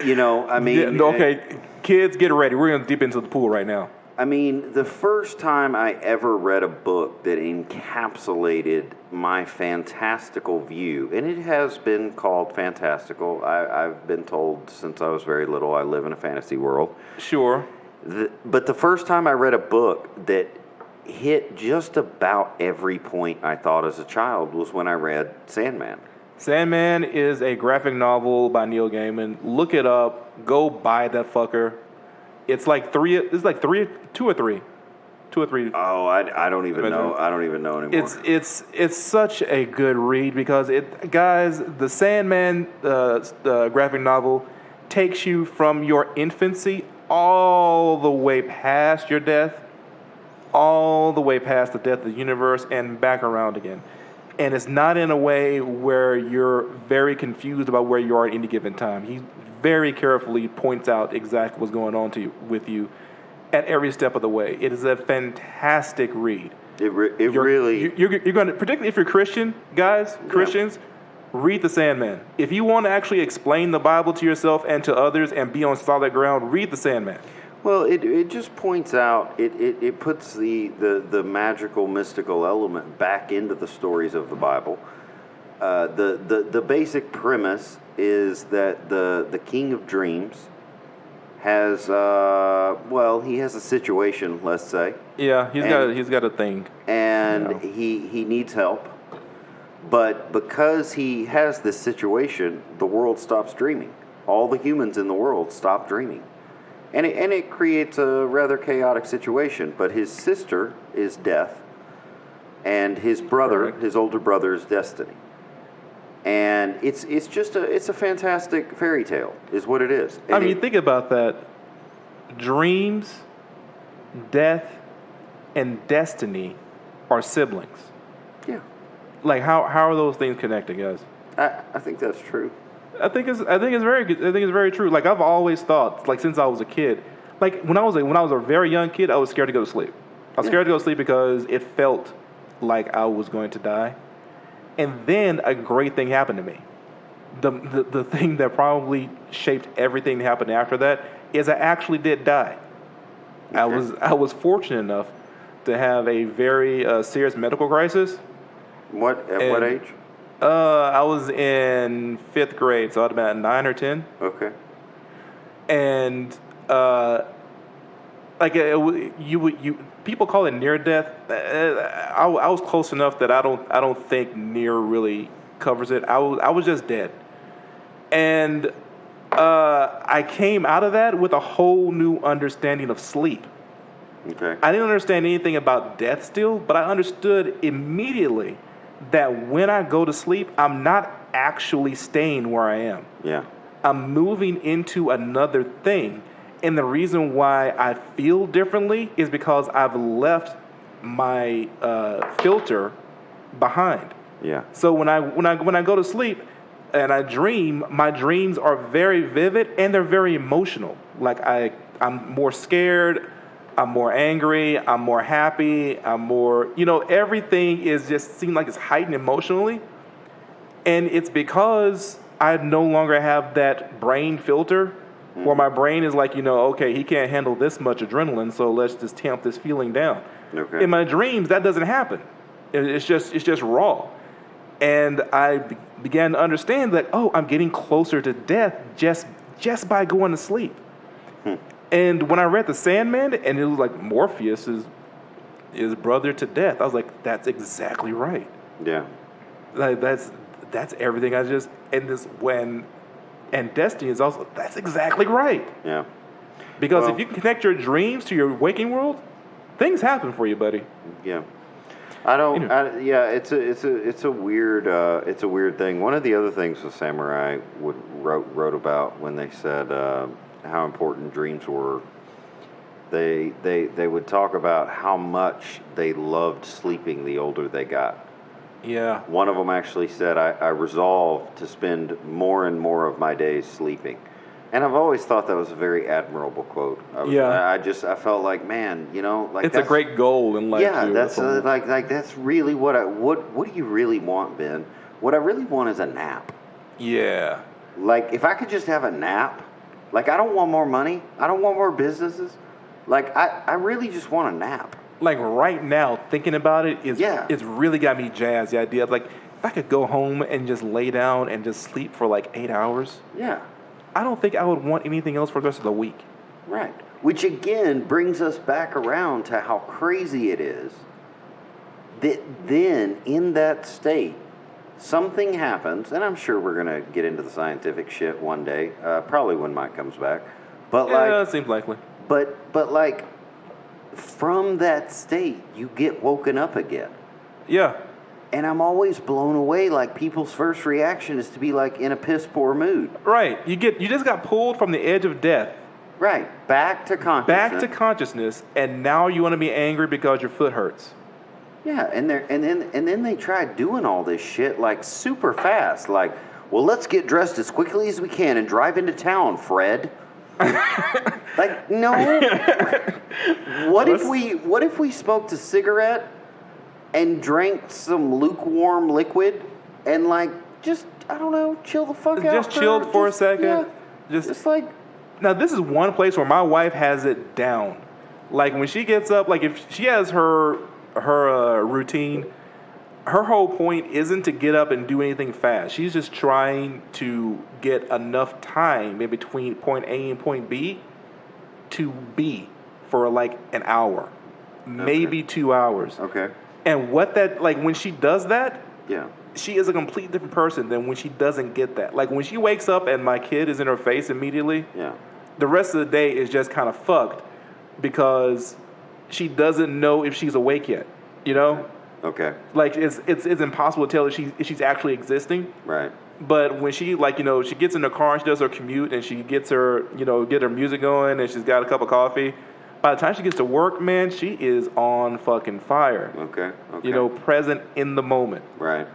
Speaker 2: Okay,
Speaker 1: kids, get ready. We're going to dip into the pool right now.
Speaker 2: I mean, the first time I ever read a book that encapsulated my fantastical view, and it has been called fantastical. I've been told since I was very little I live in a fantasy world.
Speaker 1: Sure.
Speaker 2: But the first time I read a book that hit just about every point I thought as a child was when I read Sandman.
Speaker 1: Sandman is a graphic novel by Neil Gaiman. Look it up. Go buy that fucker. It's like two or three.
Speaker 2: Oh, I don't even know. I don't even know anymore.
Speaker 1: It's such a good read because the Sandman the graphic novel takes you from your infancy all the way past your death, all the way past the death of the universe and back around again. And it's not in a way where you're very confused about where you are at any given time. He very carefully points out exactly what's going on with you at every step of the way. It is a fantastic read.
Speaker 2: You're going
Speaker 1: to, particularly if you're Christian, guys, Christians, read The Sandman. If you want to actually explain the Bible to yourself and to others and be on solid ground, read The Sandman.
Speaker 2: Well, it just points out, it puts the magical, mystical element back into the stories of the Bible. The basic premise is that the King of Dreams has he has a situation, let's say.
Speaker 1: Yeah, he's got a thing.
Speaker 2: And he needs help. But because he has this situation, the world stops dreaming. All the humans in the world stop dreaming. And it creates a rather chaotic situation. But his sister is Death, and his brother, his older brother, is Destiny. And it's a fantastic fairy tale, is what it is. And
Speaker 1: think about that. Dreams, death, and destiny are siblings.
Speaker 2: Yeah.
Speaker 1: Like how are those things connected, guys?
Speaker 2: I think that's true.
Speaker 1: I think it's very good. I think it's very true. Like I've always thought, like since I was a kid, like when I was a very young kid, I was scared to go to sleep. I was scared to go to sleep because it felt like I was going to die. And then a great thing happened to me. The thing that probably shaped everything that happened after that is I actually did die. Okay. I was fortunate enough to have a very serious medical crisis.
Speaker 2: What age?
Speaker 1: I was in 5th grade, so I was about 9 or 10.
Speaker 2: Okay.
Speaker 1: And like you people call it near death. I was close enough that I don't think near really covers it. I was just dead, and I came out of that with a whole new understanding of sleep.
Speaker 2: Okay.
Speaker 1: I didn't understand anything about death still, but I understood immediately that when I go to sleep, I'm not actually staying where I am.
Speaker 2: Yeah.
Speaker 1: I'm moving into another thing. And the reason why I feel differently is because I've left my filter behind.
Speaker 2: Yeah.
Speaker 1: So when I go to sleep and I dream, my dreams are very vivid and they're very emotional. Like I'm more scared, I'm more angry, I'm more happy, I'm more, everything is just seems like it's heightened emotionally. And it's because I no longer have that brain filter where my brain is like, okay, he can't handle this much adrenaline, so let's just tamp this feeling down.
Speaker 2: Okay.
Speaker 1: In my dreams, that doesn't happen. It's just raw. And I began to understand that, I'm getting closer to death just by going to sleep. And when I read The Sandman, and it was like Morpheus is brother to death, I was like, that's exactly right.
Speaker 2: Yeah.
Speaker 1: Like that's everything and Destiny is also, that's exactly right.
Speaker 2: Yeah.
Speaker 1: Because if you can connect your dreams to your waking world, things happen for you, buddy.
Speaker 2: Yeah. It's a weird thing. One of the other things the samurai wrote about when they said how important dreams were, they would talk about how much they loved sleeping the older they got.
Speaker 1: Yeah.
Speaker 2: One of them actually said, I resolved to spend more and more of my days sleeping. And I've always thought that was a very admirable quote. I felt like, man,
Speaker 1: it's a great goal in life.
Speaker 2: Yeah, that's that's really what do you really want, Ben? What I really want is a nap.
Speaker 1: Yeah.
Speaker 2: Like, if I could just have a nap, like, I don't want more money. I don't want more businesses. Like, I really just want a nap.
Speaker 1: Like right now, thinking about it it's really got me jazzed. The idea of like, if I could go home and just lay down and just sleep for like 8 hours.
Speaker 2: Yeah.
Speaker 1: I don't think I would want anything else for the rest of the week.
Speaker 2: Right. Which again brings us back around to how crazy it is that then in that state, something happens, and I'm sure we're going to get into the scientific shit one day, probably when Mike comes back. But
Speaker 1: that seems likely.
Speaker 2: But like, from that state, you get woken up again.
Speaker 1: Yeah.
Speaker 2: And I'm always blown away. Like, people's first reaction is to be like in a piss poor mood.
Speaker 1: Right. You just got pulled from the edge of death.
Speaker 2: Right. Back to consciousness. And now you want to be angry because your foot hurts. Yeah. And then they try doing all this shit like super fast. Like, well, let's get dressed as quickly as we can and drive into town, Fred. Like, no. What if we smoked a cigarette and drank some lukewarm liquid and like just, I don't know, chill the fuck out?
Speaker 1: Just chilled for a second.
Speaker 2: Yeah,
Speaker 1: just
Speaker 2: like.
Speaker 1: Now this is one place where my wife has it down. Like when she gets up, like if she has her routine, her whole point isn't to get up and do anything fast. She's just trying to get enough time in between point A and point B to be for like an hour, maybe 2 hours.
Speaker 2: Okay.
Speaker 1: And what that, like when she does that,
Speaker 2: yeah,
Speaker 1: she is a completely different person than when she doesn't get that. Like when she wakes up and my kid is in her face immediately,
Speaker 2: yeah,
Speaker 1: the rest of the day is just kind of fucked because she doesn't know if she's awake yet,
Speaker 2: Okay.
Speaker 1: Like it's impossible to tell if she's actually existing.
Speaker 2: Right.
Speaker 1: But when she she gets in the car and she does her commute and she gets her get her music going and she's got a cup of coffee, by the time she gets to work, man, she is on fucking fire.
Speaker 2: Okay.
Speaker 1: Present in the moment.
Speaker 2: Right.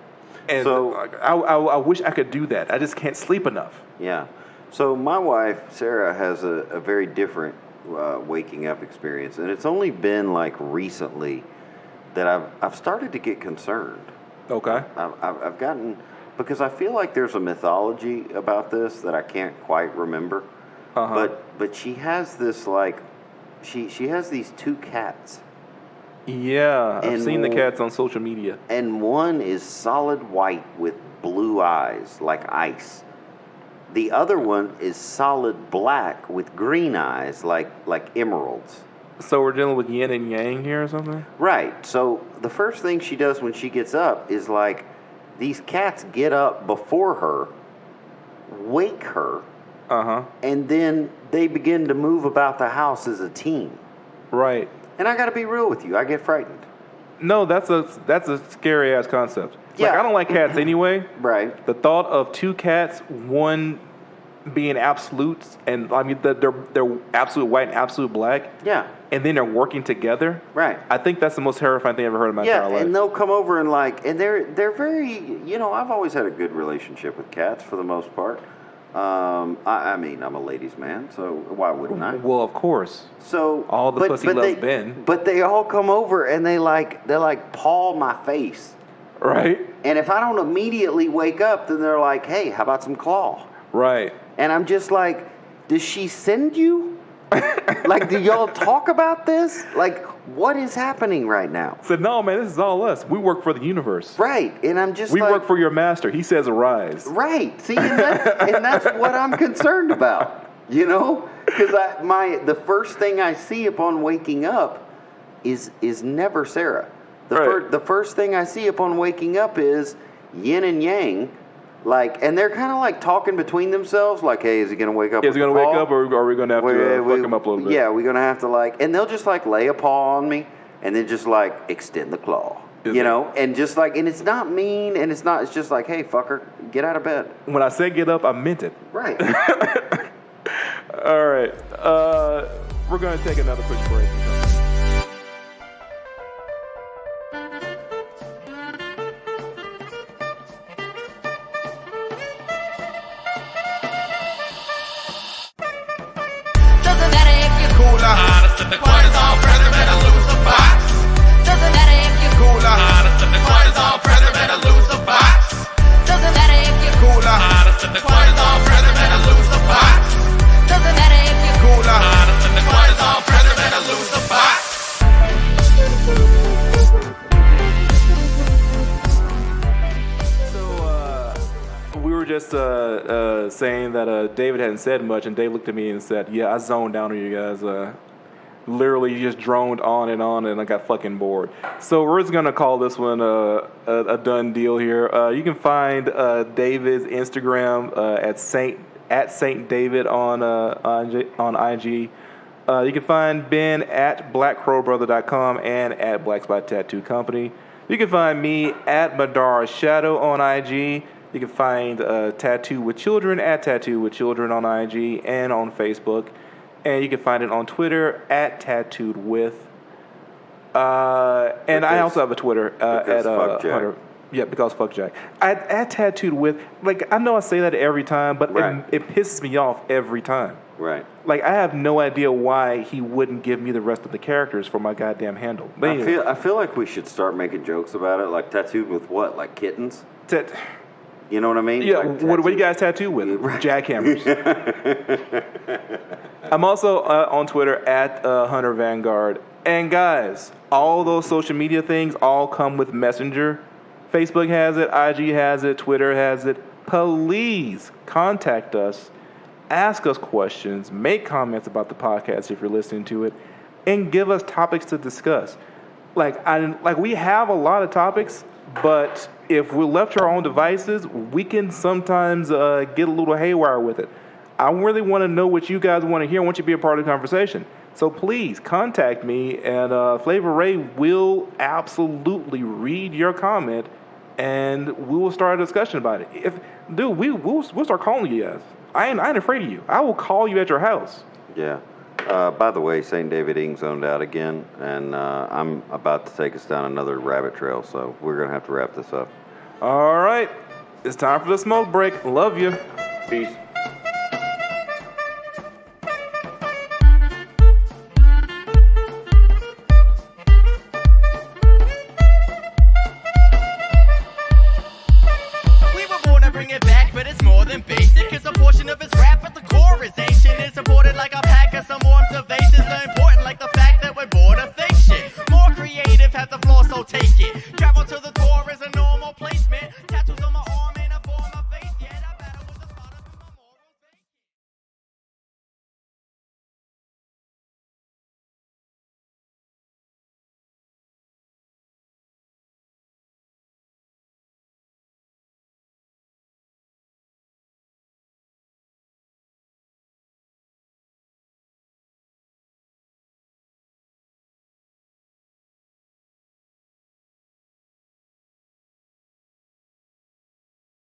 Speaker 1: And so I wish I could do that. I just can't sleep enough.
Speaker 2: Yeah. So my wife Sarah has a very different waking up experience, and it's only been like recently that I've started to get concerned.
Speaker 1: Okay.
Speaker 2: I've gotten, because I feel like there's a mythology about this that I can't quite remember.
Speaker 1: Uh-huh.
Speaker 2: But she has this like she has these two cats.
Speaker 1: Yeah, I've seen the cats on social media.
Speaker 2: And one is solid white with blue eyes like ice. The other one is solid black with green eyes like emeralds.
Speaker 1: So we're dealing with yin and yang here or something?
Speaker 2: Right. So the first thing she does when she gets up is like these cats get up before her, wake her, and then they begin to move about the house as a team.
Speaker 1: Right.
Speaker 2: And I got to be real with you. I get frightened.
Speaker 1: No, that's a scary ass concept.
Speaker 2: Yeah.
Speaker 1: Like, I don't like cats anyway.
Speaker 2: Right.
Speaker 1: The thought of two cats, one being absolutes, and I mean they're absolute white and absolute black.
Speaker 2: Yeah.
Speaker 1: And then they're working together.
Speaker 2: Right.
Speaker 1: I think that's the most terrifying thing I've ever heard in my entire life.
Speaker 2: And they'll come over and like, and they're very, you know, I've always had a good relationship with cats for the most part. I mean, I'm a ladies' man, so why wouldn't I?
Speaker 1: Well, of course.
Speaker 2: So
Speaker 1: all the pussy loves Ben.
Speaker 2: But they all come over and they paw my face.
Speaker 1: Right.
Speaker 2: And if I don't immediately wake up, then they're like, hey, how about some claw?
Speaker 1: Right.
Speaker 2: And I'm just like, does she send you? Like, do y'all talk about this? Like, what is happening right now?
Speaker 1: I said, no, man, this is all us. We work for the universe.
Speaker 2: Right. And I'm just
Speaker 1: we work for your master. He says arise.
Speaker 2: Right. See, and that's what I'm concerned about, you know? Because the first thing I see upon waking up is never Sarah. The first thing I see upon waking up is yin and yang. Like, and they're kind of like talking between themselves, like, "Hey, is he gonna wake up?
Speaker 1: Is he gonna wake up, or are we gonna have to fuck him up a little bit?"
Speaker 2: Yeah, we're gonna have to like, and they'll just like lay a paw on me, and then just like extend the claw, you know, and just like, and it's not mean, and it's not, it's just like, "Hey, fucker, get out of bed."
Speaker 1: When I said get up, I meant it.
Speaker 2: Right.
Speaker 1: All right, we're gonna take another quick break. Saying that David hadn't said much, and Dave looked at me and said, "Yeah, I zoned out on you guys. Literally just droned on, and I got fucking bored." So we're just gonna call this one a done deal here. You can find David's Instagram at Saint David on IG. You can find Ben at blackcrowbrother.com and at Black Spot Tattoo Company. You can find me at Madara Shadow on IG. You can find Tattoo with Children at Tattoo with Children on IG and on Facebook. And you can find it on Twitter at Tattooed With. And I also have a Twitter at Hunter. Yeah, because fuck Jack. At Tattooed With. Like, I know I say that every time, but it pisses me off every time.
Speaker 2: Right.
Speaker 1: Like, I have no idea why he wouldn't give me the rest of the characters for my goddamn handle. But anyway.
Speaker 2: I feel like we should start making jokes about it, like tattooed with what? Like kittens? You know what I mean?
Speaker 1: Yeah,
Speaker 2: like
Speaker 1: what do you guys tattoo with? Jackhammers. I'm also on Twitter at Hunter Vanguard. And guys, all those social media things all come with Messenger. Facebook has it, IG has it, Twitter has it. Please contact us, ask us questions, make comments about the podcast if you're listening to it, and give us topics to discuss. Like we have a lot of topics, but if we're left to our own devices, we can sometimes get a little haywire with it. I really want to know what you guys want to hear. I want you to be a part of the conversation. So please contact me, and Flavor Ray will absolutely read your comment, and we will start a discussion about it. We'll start calling you guys. I ain't afraid of you. I will call you at your house.
Speaker 2: Yeah. By the way, St. David Ing zoned out again, and I'm about to take us down another rabbit trail, so we're going to have to wrap this up.
Speaker 1: All right. It's time for the smoke break. Love you.
Speaker 2: Peace.
Speaker 5: We were born to bring it back, but it's more than basic. It's a portion of his rap, but the core is ancient. It's supported like a pack of some more observations are important, like the fact that we're bored of fake shit. More creative, have the floor, so take it. Travel to the tour is an